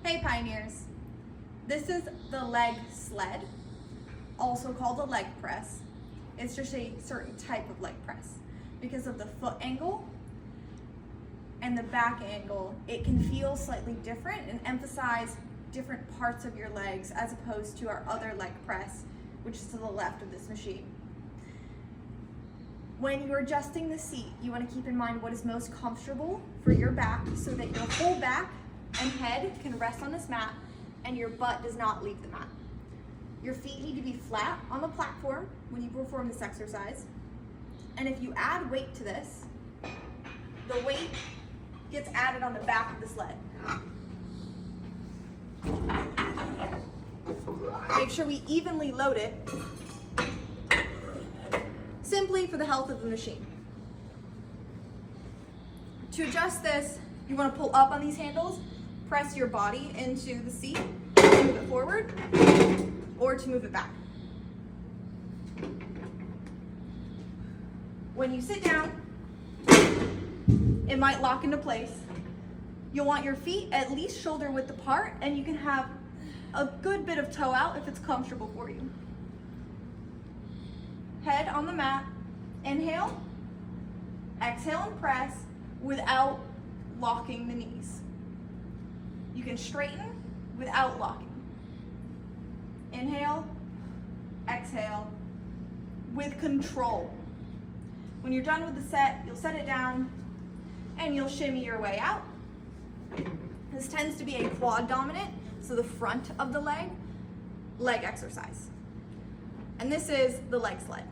Hey Pioneers, this is the leg sled, also called a leg press. It's just a certain type of leg press. Because of the foot angle and the back angle, it can feel slightly different and emphasize different parts of your legs as opposed to our other leg press, which is to the left of this machine. When you're adjusting the seat, you want to keep in mind what is most comfortable for your back so that your whole back and head can rest on this mat and your butt does not leave the mat. Your feet need to be flat on the platform when you perform this exercise. And if you add weight to this, the weight gets added on the back of the sled. Make sure we evenly load it, simply for the health of the machine. To adjust this, you want to pull up on these handles, press your body into the seat, to move it forward, or to move it back. When you sit down, it might lock into place. You'll want your feet at least shoulder width apart, and you can have a good bit of toe out if it's comfortable for you. Head on the mat, inhale, exhale and press without locking the knees. You can straighten without locking. Inhale, exhale, with control. When you're done with the set, you'll set it down and you'll shimmy your way out. This tends to be a quad dominant, so the front of the leg exercise. And this is the leg sled.